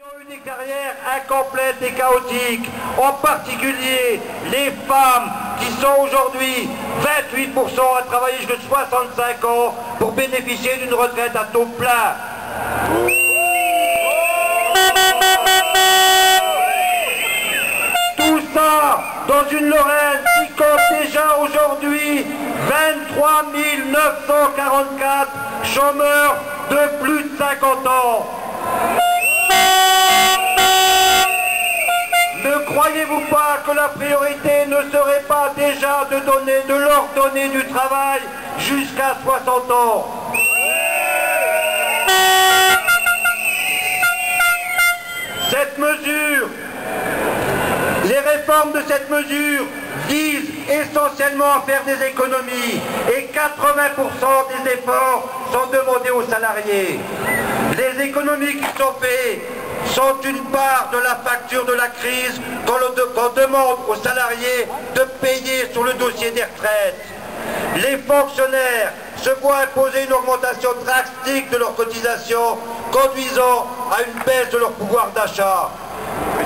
Ont eu des carrières incomplètes et chaotiques, en particulier les femmes qui sont aujourd'hui 28% à travailler jusqu'à 65 ans pour bénéficier d'une retraite à taux plein. Tout ça dans une Lorraine qui compte déjà aujourd'hui 23 944 chômeurs de plus de 50 ans. Ne croyez-vous pas que la priorité ne serait pas déjà de leur donner du travail jusqu'à 60 ans? Cette mesure, les réformes de cette mesure visent essentiellement à faire des économies et 80% des efforts sont demandés aux salariés. Les économies qui sont faites sont une part de la facture de la crise qu'on demande aux salariés de payer sur le dossier des retraites. Les fonctionnaires se voient imposer une augmentation drastique de leurs cotisations, conduisant à une baisse de leur pouvoir d'achat.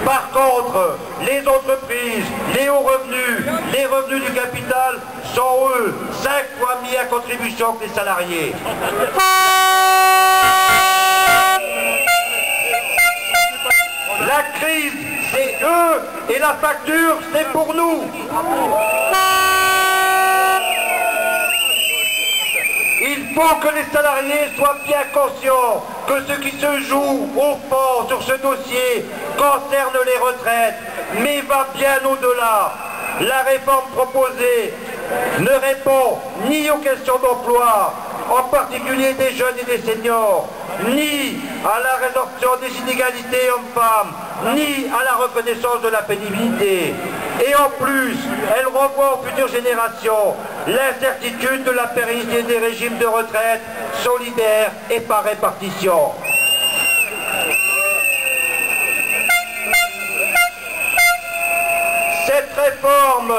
Par contre, les entreprises, les hauts revenus, les revenus du capital sont, eux, 5 fois mis à contribution que les salariés. La crise, c'est eux, et la facture, c'est pour nous. Il faut que les salariés soient bien conscients que ce qui se joue au fond sur ce dossier concerne les retraites, mais va bien au-delà. La réforme proposée ne répond ni aux questions d'emploi, en particulier des jeunes et des seniors, ni à la résorption des inégalités hommes-femmes, ni à la reconnaissance de la pénibilité. Et en plus, elle renvoie aux futures générations l'incertitude de la pérennité des régimes de retraite solidaires et par répartition. Cette réforme,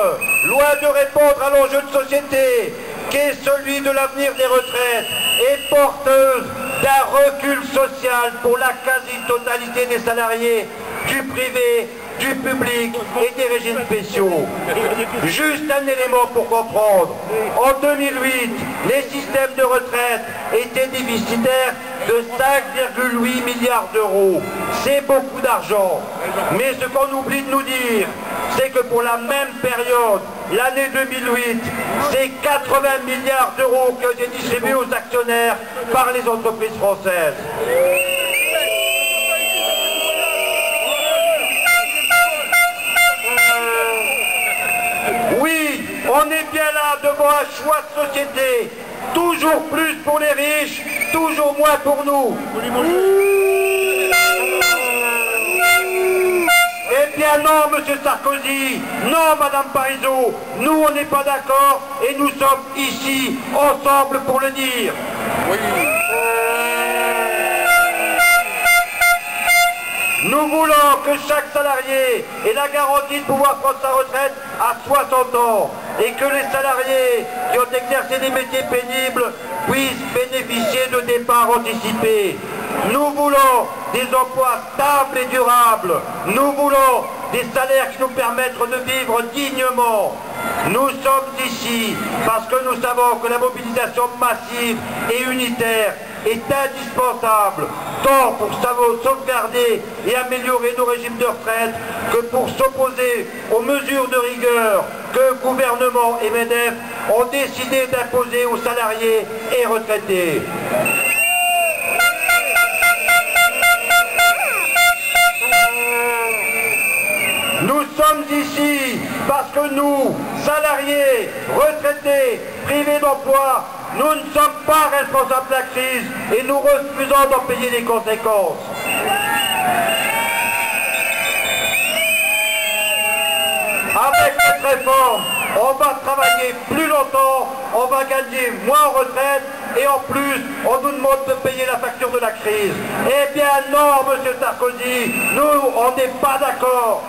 loin de répondre à l'enjeu de société, qui est celui de l'avenir des retraites, est porteuse d'un recul social pour la quasi-totalité des salariés du privé, du public et des régimes spéciaux. Juste un élément pour comprendre. En 2008, les systèmes de retraite étaient déficitaires de 5,8 milliards d'euros. C'est beaucoup d'argent. Mais ce qu'on oublie de nous dire, c'est que pour la même période, l'année 2008, c'est 80 milliards d'euros qui ont été distribués aux actionnaires par les entreprises françaises. Oui, on est bien là devant un choix de société. Toujours plus pour les riches, toujours moins pour nous. Eh bien non, Monsieur Sarkozy, non, Madame Parizeau, nous on n'est pas d'accord et nous sommes ici, ensemble pour le dire. Oui. Nous voulons que chaque salarié ait la garantie de pouvoir prendre sa retraite à 60 ans et que les salariés qui ont exercé des métiers pénibles puissent bénéficier de départs anticipés. Nous voulons des emplois stables et durables. Nous voulons des salaires qui nous permettent de vivre dignement. Nous sommes ici parce que nous savons que la mobilisation massive et unitaire est indispensable, tant pour sauvegarder et améliorer nos régimes de retraite que pour s'opposer aux mesures de rigueur que gouvernement et MEDEF ont décidé d'imposer aux salariés et retraités. Nous sommes ici parce que nous, salariés, retraités, privés d'emploi, nous ne sommes pas responsables de la crise et nous refusons d'en payer les conséquences. Avec cette réforme, on va travailler plus longtemps, on va gagner moins en retraite et en plus, on nous demande de payer la facture de la crise. Eh bien non, Monsieur Sarkozy, nous, on n'est pas d'accord.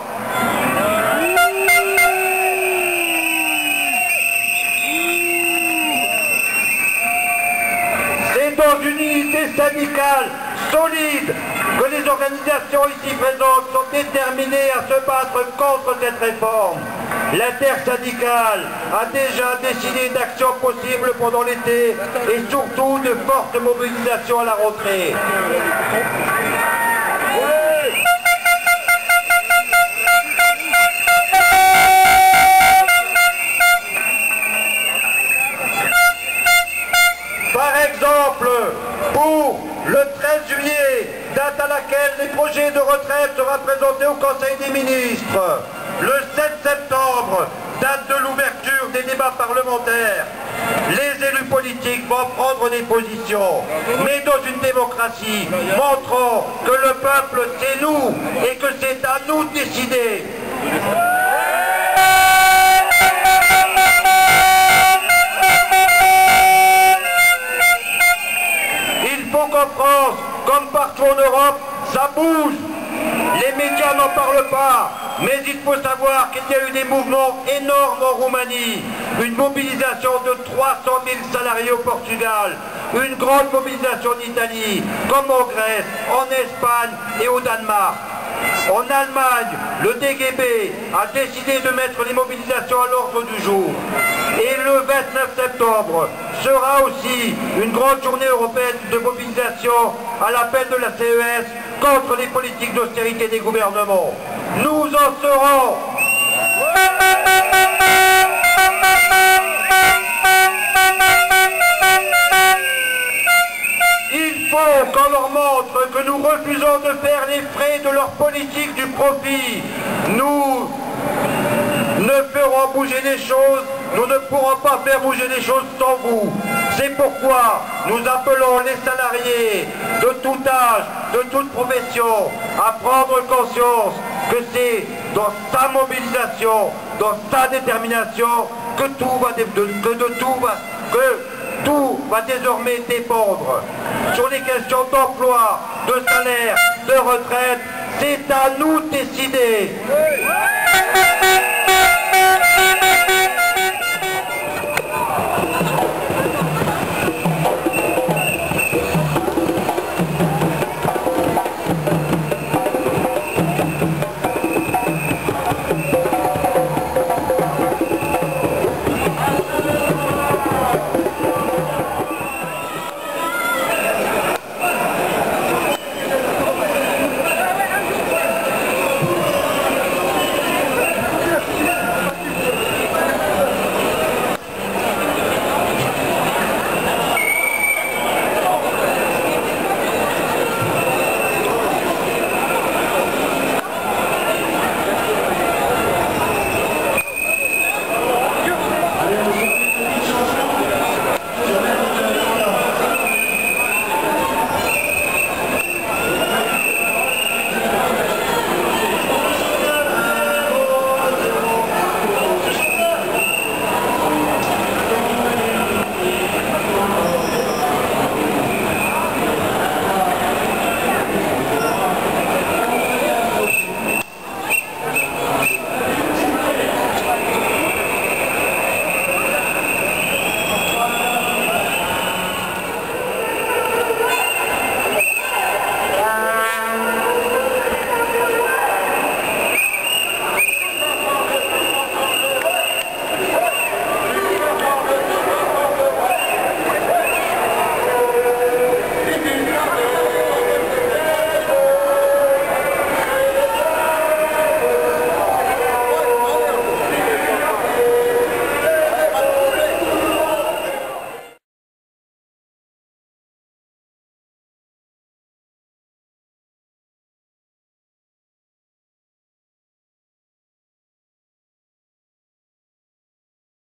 C'est dans une unité syndicale solide que les organisations ici présentes sont déterminées à se battre contre cette réforme. L'intersyndicale a déjà décidé d'actions possibles pendant l'été et surtout de fortes mobilisations à la rentrée. Par exemple, pour le 13 juillet, date à laquelle les projets de retraite sera présentés au Conseil des ministres. Le 7 septembre, date de l'ouverture des débats parlementaires. Les élus politiques vont prendre des positions, mais dans une démocratie, montrant que le peuple c'est nous et que c'est à nous de décider. Il faut qu'en France, comme partout en Europe, ça bouge. Les médias n'en parlent pas, mais il faut savoir qu'il y a eu des mouvements énormes en Roumanie, une mobilisation de 300 000 salariés au Portugal, une grande mobilisation en Italie, comme en Grèce, en Espagne et au Danemark. En Allemagne, le DGB a décidé de mettre les mobilisations à l'ordre du jour. Et le 29 septembre sera aussi une grande journée européenne de mobilisation à l'appel de la CES contre les politiques d'austérité des gouvernements. Nous en serons. Il faut qu'on leur montre que nous refusons de faire les frais de leur politique du profit. Nous ne ferons bouger les choses, nous ne pourrons pas faire bouger les choses sans vous. C'est pourquoi nous appelons les salariés de tout âge, de toute profession, à prendre conscience que c'est dans sa mobilisation, dans sa détermination, que tout va désormais dépendre. Sur les questions d'emploi, de salaire, de retraite, c'est à nous de décider.